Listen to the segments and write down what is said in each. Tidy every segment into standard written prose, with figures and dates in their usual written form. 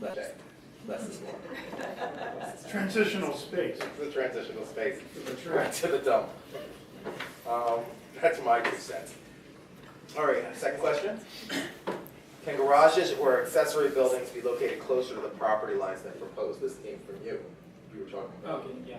Less is more. Transitional space. It's a transitional space. Right to the dump. That's my 2 cents. All right, second question. Can garages or accessory buildings be located closer to the property lines than proposed? This came from you. You were talking about. Okay, yeah.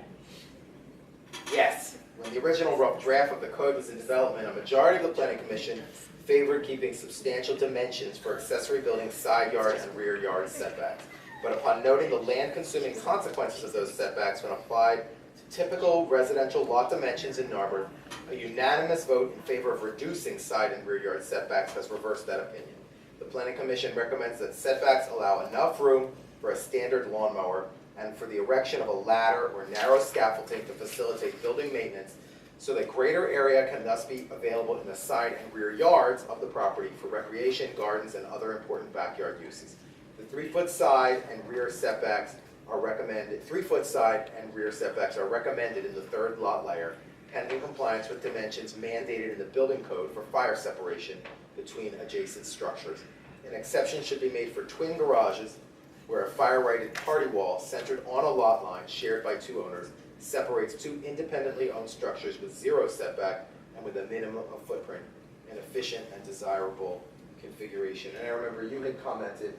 Yes. When the original rough draft of the code was in development, a majority of the planning commission favored keeping substantial dimensions for accessory buildings, side yard, and rear yard setbacks. But upon noting the land-consuming consequences of those setbacks when applied to typical residential lot dimensions in Narberth, a unanimous vote in favor of reducing side and rear yard setbacks has reversed that opinion. The Planning Commission recommends that setbacks allow enough room for a standard lawnmower and for the erection of a ladder or narrow scaffolding to facilitate building maintenance so that greater area can thus be available in the side and rear yards of the property for recreation, gardens, and other important backyard uses. The 3-foot side and rear setbacks are recommended. 3-foot side and rear setbacks are recommended in the 3rd lot layer, pending compliance with dimensions mandated in the building code for fire separation between adjacent structures. An exception should be made for twin garages where a fire-rated party wall centered on a lot line shared by 2 owners separates 2 independently owned structures with 0 setback and with a minimum of footprint, an efficient and desirable configuration. And I remember you had commented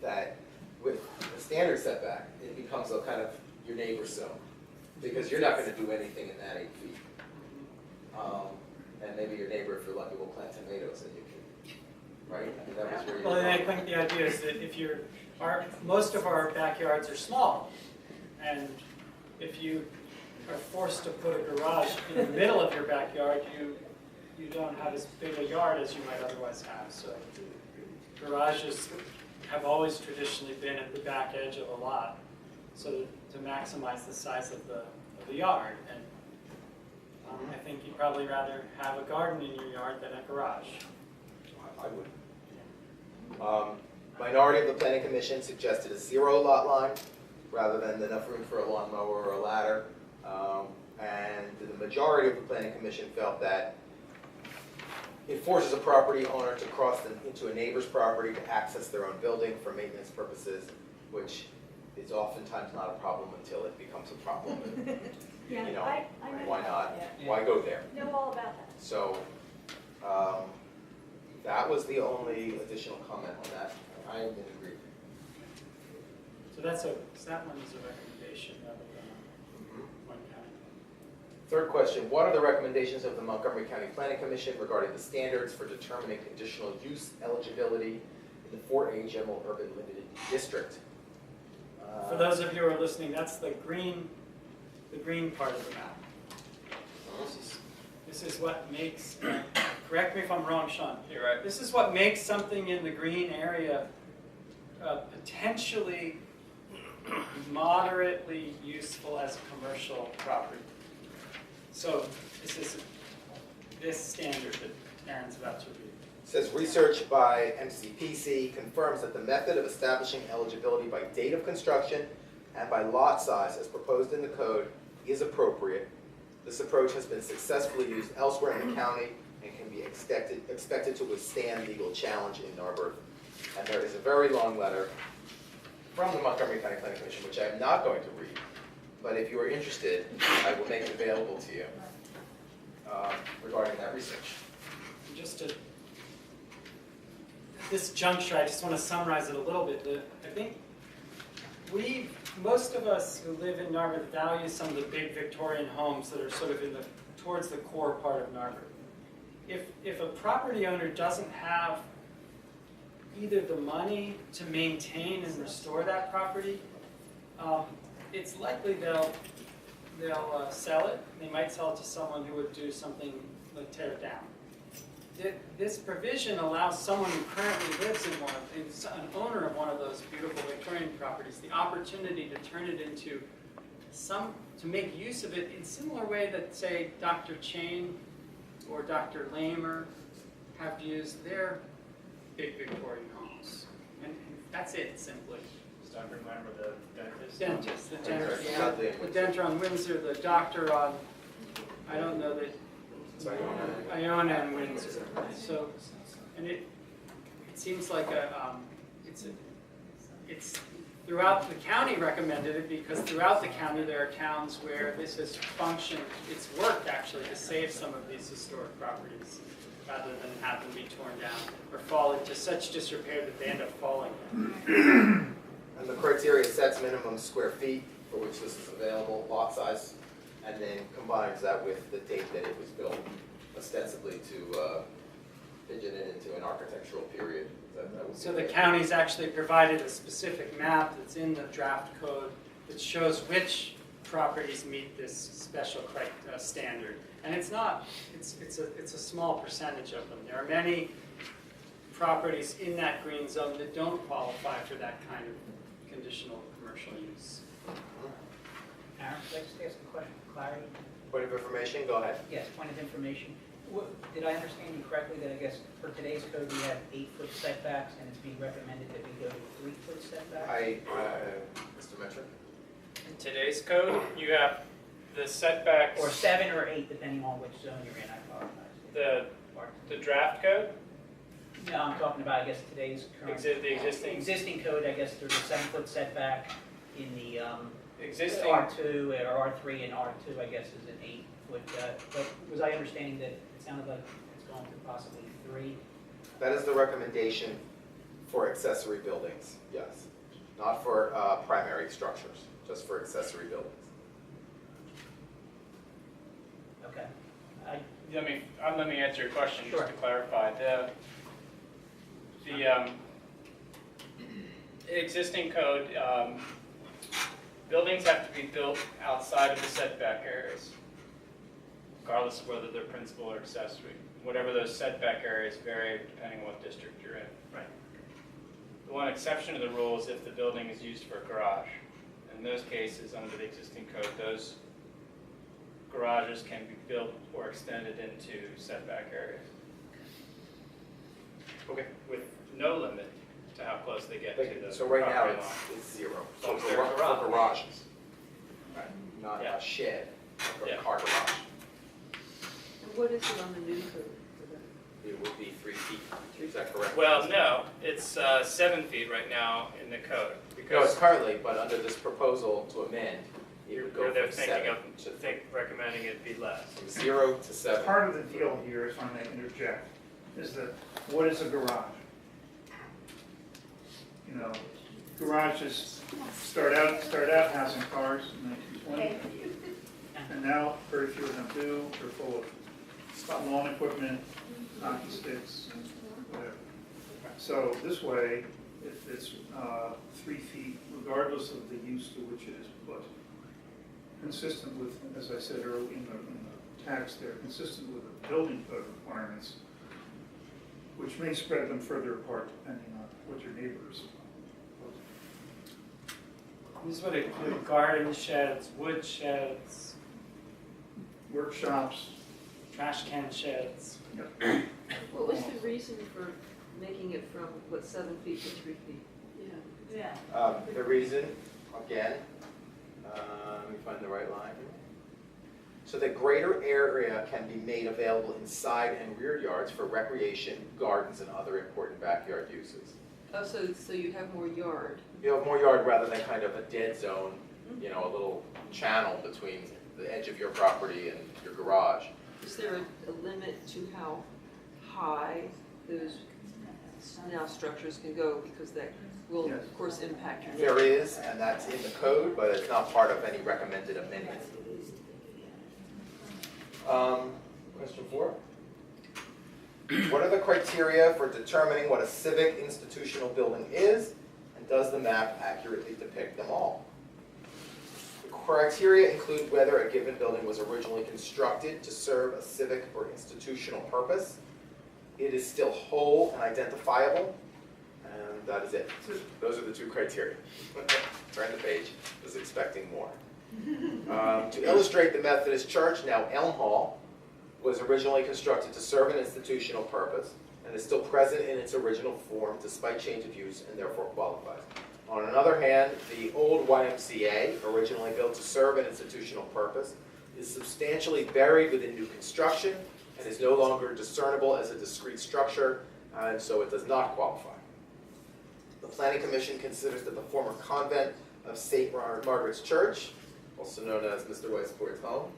that with the standard setback, it becomes a kind of your neighbor's zone because you're not going to do anything in that 8 feet. And maybe your neighbor, if you're lucky, will plant tomatoes and you can, right? I mean, that was where Well, and I think the idea is that if most of our backyards are small, and if you are forced to put a garage in the middle of your backyard, you don't have as big a yard as you might otherwise have. So garages have always traditionally been at the back edge of a lot, so to maximize the size of the yard. And I think you'd probably rather have a garden in your yard than a garage. I would. Minority of the Planning Commission suggested a 0 lot line rather than enough room for a lawnmower or a ladder. And the majority of the Planning Commission felt that it forces a property owner to cross into a neighbor's property to access their own building for maintenance purposes, which is oftentimes not a problem until it becomes a problem. Yeah, You know, I know. why not? Yeah. Why go there? Know all about that. So that was the only additional comment on that. I am in agreement. So that one is a recommendation rather than one county. Third question, what are the recommendations of the Montgomery County Planning Commission regarding the standards for determining conditional use eligibility in the 4A General Urban Limited District? For those of you who are listening, that's the green part of the map. This is what makes, correct me if I'm wrong, Sean. You're right. This is what makes something in the green area potentially moderately useful as a commercial property. So this is this standard that Aaron's about to read. It says research by MCPC confirms that the method of establishing eligibility by date of construction and by lot size as proposed in the code is appropriate. This approach has been successfully used elsewhere in the county and can be expected to withstand legal challenge in Narberth. And there is a very long letter from the Montgomery County Planning Commission, which I am not going to read, but if you are interested, I will make it available to you regarding that research. Just at this juncture, I just want to summarize it a little bit. I think most of us who live in Narberth value some of the big Victorian homes that are sort of towards the core part of Narberth. If a property owner doesn't have either the money to maintain and restore that property, it's likely they'll sell it. They might sell it to someone who would do something like tear it down. This provision allows someone who currently lives in an owner of one of those beautiful Victorian properties, the opportunity to turn it into to make use of it in similar way that, say, Dr. Chain or Dr. Lamer have used their big Victorian homes. And that's it, simply. Does Dr. Lamer the dentist? Dentist, Yeah. the denter on Windsor, the doctor on, I don't know, Iona and Windsor. So, and it seems like it's throughout the county recommended it because throughout the county there are towns where this has functioned, it's worked actually to save some of these historic properties rather than have them be torn down or fall into such disrepair that they end up falling. And the criteria sets minimum square feet for which this is available, lot size, and then combines that with the date that it was built, ostensibly to pigeon it into an architectural period. That would So be the it. county's actually provided a specific map that's in the draft code that shows which properties meet this special standard. And it's not, it's a small percentage of them. There are many properties in that green zone that don't qualify for that kind of conditional commercial use. Aaron, could I just ask a question for clarity? Point of information, go ahead. Yes, point of information. Did I understand you correctly that I guess for today's code, we have 8-foot setbacks and it's being recommended that we go to 3-foot setbacks? Mr. Metrick? In today's code, you have the setbacks, Or 7 or 8, depending on which zone you're in, I apologize. the draft code, No, I'm talking about, I guess, today's current. the existing, Existing code, I guess there's a 7-foot setback in the existing, R2 or R3 and R2, I guess, is an 8-foot. But was I understanding that it sounded like it's going to possibly 3? That is the recommendation for accessory buildings, yes. Not for primary structures, just for accessory buildings. Okay. let me answer your question Sure. just to clarify. The existing code, buildings have to be built outside of the setback areas, regardless of whether they're principal or accessory. Whatever those setback areas vary depending on what district you're in. Right. The one exception to the rule is if the building is used for a garage. In those cases, under the existing code, those garages can be built or extended into setback areas. Okay. With no limit to how close they get to the So right now, property line. it's 0. As long as For they're gar- garage. for garages. Right, not Yeah. a shed, or a Yeah. car garage. And what is it on the new code for that? It would be 3 feet, is that correct? Well, no, it's 7 feet right now in the code. No, it's Because currently, but under this proposal to amend, it would go they're from thinking 7 of, to recommending it be less. from 0 to 7. Part of the deal here, if I may interject, is that what is a garage? You know, garages start out housing cars in 1920, and now very few of them do. They're full of lawn equipment, hockey sticks, whatever. So this way, if it's 3 feet, regardless of the use to which it is put, consistent with, as I said earlier in the text there, consistent with the building code requirements, which may spread them further apart depending on what your neighbors. These would include garden sheds, wood sheds, Workshops, trash can sheds. What was the reason for making it from, 7 feet to 3 feet? Yeah. The reason, again, let me find the right line. So that greater area can be made available in side and rear yards for recreation, gardens, and other important backyard uses. Oh, so you have more yard. You have more yard rather than kind of a dead zone, you know, a little channel between the edge of your property and your garage. Is there a limit to how high those now structures can go? Because that will, Yes. of course, impact your There is, and that's in the code, but it's not part of any recommended amendment. Question 4. What are the criteria for determining what a civic institutional building is, and does the map accurately depict them all? The criteria include whether a given building was originally constructed to serve a civic or institutional purpose, it is still whole and identifiable, and that is it. Those are the 2 criteria. Turn the page, was expecting more. To illustrate the Methodist Church, now Elm Hall, was originally constructed to serve an institutional purpose and is still present in its original form despite change of use and therefore qualifies. On another hand, the old YMCA, originally built to serve an institutional purpose, is substantially buried within new construction and is no longer discernible as a discrete structure, and so it does not qualify. The Planning Commission considers that the former convent of St. Margaret's Church, also known as Mr. Weissport's home,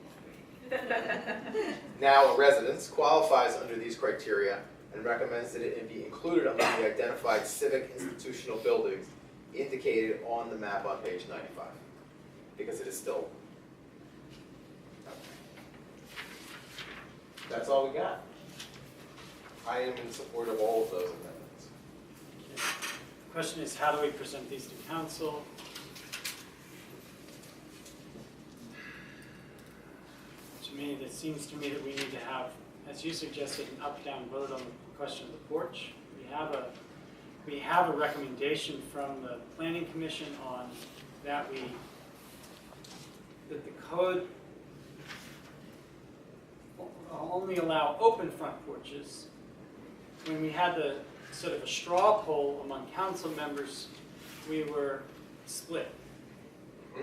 now a residence, qualifies under these criteria and recommends that it be included among the identified civic institutional buildings indicated on the map on page 95, because it is still. That's all we got. I am in support of all of those amendments. The question is, how do we present these to council? To me, it seems to me that we need to have, as you suggested, an up-down vote on the question of the porch. We have a recommendation from the Planning Commission on that that the code only allow open front porches. When we had the sort of a straw poll among council members, we were split.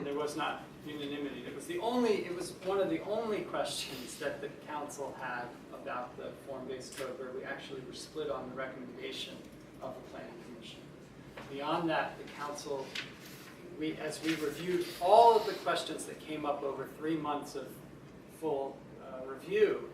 There was not unanimity. It was one of the only questions that the council had about the form-based code where we actually were split on the recommendation of the Planning Commission. Beyond that, the council, as we reviewed all of the questions that came up over 3 months of full review,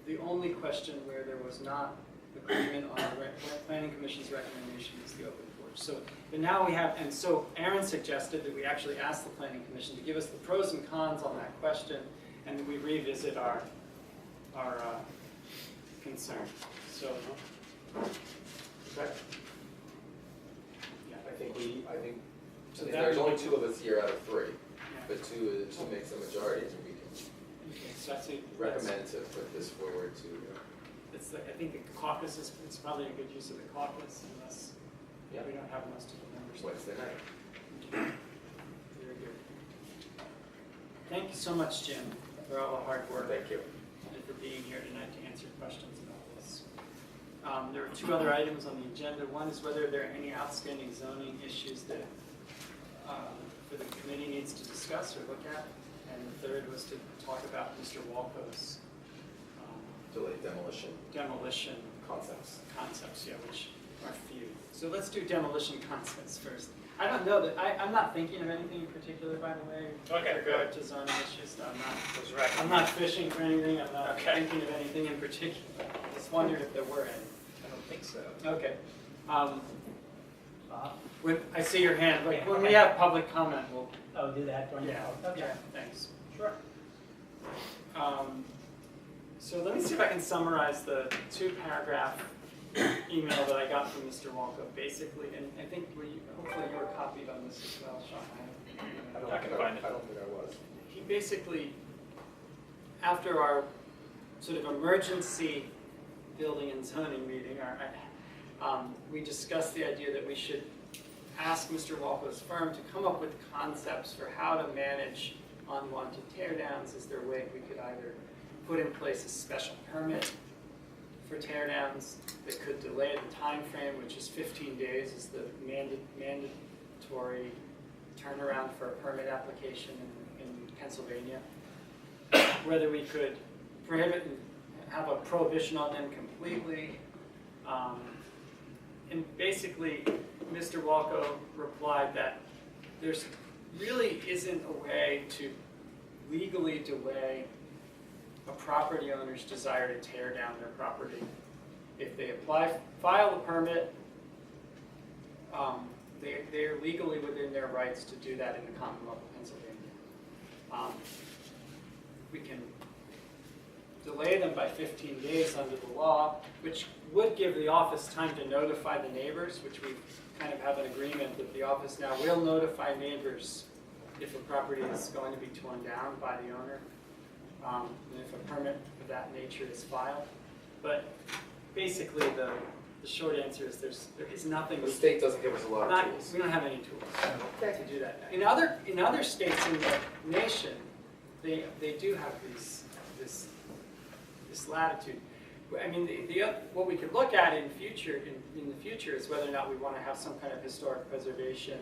the only question where there was not agreement on the Planning Commission's recommendation was the open porch. So, but now we have, and so Aaron suggested that we actually ask the Planning Commission to give us the pros and cons on that question, and that we revisit our concern. So, Okay. yeah. I think So there's that only would- 2 of us here out of 3, Yeah. but 2 makes a majority, and we can Okay, so I think recommend to put this forward to. It's I think the caucus it's probably a good use of the caucus unless Yeah. we don't have most of the members. Wednesday night. Very good. Thank you so much, Jim, for all the hard work Thank you. and for being here tonight to answer questions about this. There are 2 other items on the agenda. One is whether there are any outstanding zoning issues that the committee needs to discuss or look at. And the third was to talk about Mr. Walco's Delayed demolition demolition concepts. concepts, yeah, which are few. So let's do demolition concepts first. I don't know that, I'm not thinking of anything in particular, by the way, Okay, with regard to zoning issues. No, Was recommended. I'm not fishing for anything, I'm not Okay. thinking of anything in particular. Just wondered if there were any. I don't think so. Okay. Bob? When, I see your hand, like, Okay, when we okay. have public comment, we'll, Oh, do that during the yeah, vote? Okay. yeah, thanks. Sure. So let me see if I can summarize the 2-paragraph email that I got from Mr. Walco, basically, and I think hopefully you were copied on this as well, Sean. I can find it. I don't think I was. He basically, after our sort of emergency building and zoning meeting, we discussed the idea that we should ask Mr. Walco's firm to come up with concepts for how to manage unwanted tear downs. Is there a way we could either put in place a special permit for tear downs that could delay the time frame, which is 15 days is the mandatory turnaround for a permit application in Pennsylvania. Whether we could prohibit and have a prohibition on them completely. And basically, Mr. Walco replied that there's really isn't a way to legally delay a property owner's desire to tear down their property. If they file a permit, they're legally within their rights to do that in the Commonwealth of Pennsylvania. We can delay them by 15 days under the law, which would give the office time to notify the neighbors, which we kind of have an agreement that the office now will notify neighbors if a property is going to be torn down by the owner, and if a permit of that nature is filed. But basically, the short answer is there is nothing. The state doesn't give us a lot of tools. We don't have any tools to do that. In other states in the nation, they do have this latitude. I mean, what we could look at in the future is whether or not we want to have some kind of historic preservation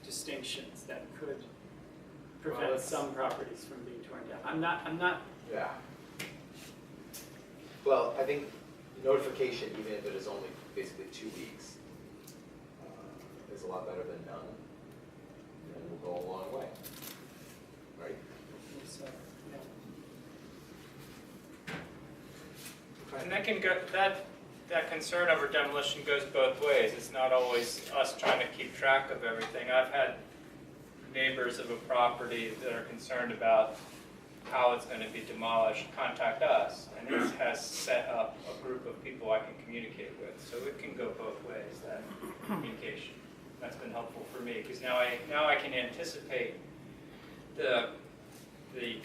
distinctions that could prevent some properties from being torn down. I'm not. Yeah. Well, I think, notification, even if it is only basically 2 weeks, is a lot better than none, and will go a long way, right? So, yeah. And that can go, that concern over demolition goes both ways. It's not always us trying to keep track of everything. I've had neighbors of a property that are concerned about how it's going to be demolished contact us, and it has set up a group of people I can communicate with. So it can go both ways, that communication. That's been helpful for me, because now I can anticipate the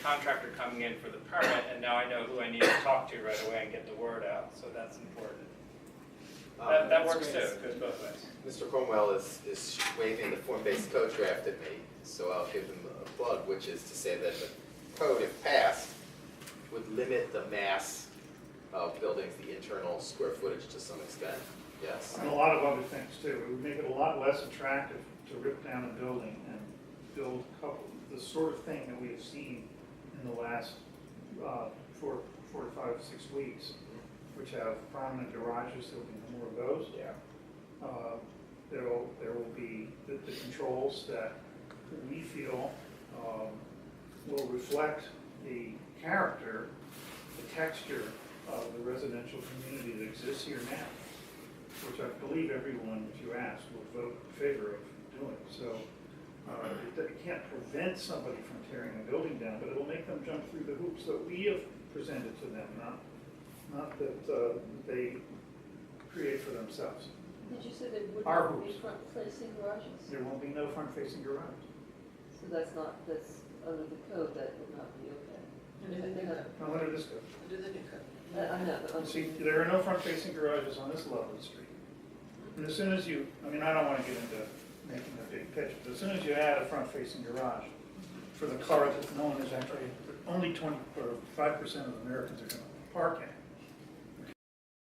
contractor coming in for the permit, and now I know who I need to talk to right away and get the word out, so that's important. That works too, it goes both ways. Mr. Cromwell is waving the form-based code draft at me, so I'll give him a plug, which is to say that the code, if passed, would limit the mass of buildings, the internal square footage to some extent, yes. And a lot of other things too. It would make it a lot less attractive to rip down a building and build the sort of thing that we have seen in the last 4 to 5, 6 weeks, which have prominent garages. There will be more of those. Yeah. There will be the controls that we feel will reflect the character, the texture of the residential community that exists here now, which I believe everyone, if you ask, will vote in favor of doing. So it can't prevent somebody from tearing a building down, but it'll make them jump through the hoops that we have presented to them, not that they create for themselves. Did you say there Our wouldn't be hoops. front-facing garages? There won't be no front-facing garage. So that's under the code, that would not be okay. Now, under this code. I know, but See, there are no front-facing garages on this level of the street. And as soon as you, I mean, I don't want to get into making a big pitch, but as soon as you add a front-facing garage for the car that no one is actually, only 5% of Americans are going to park in,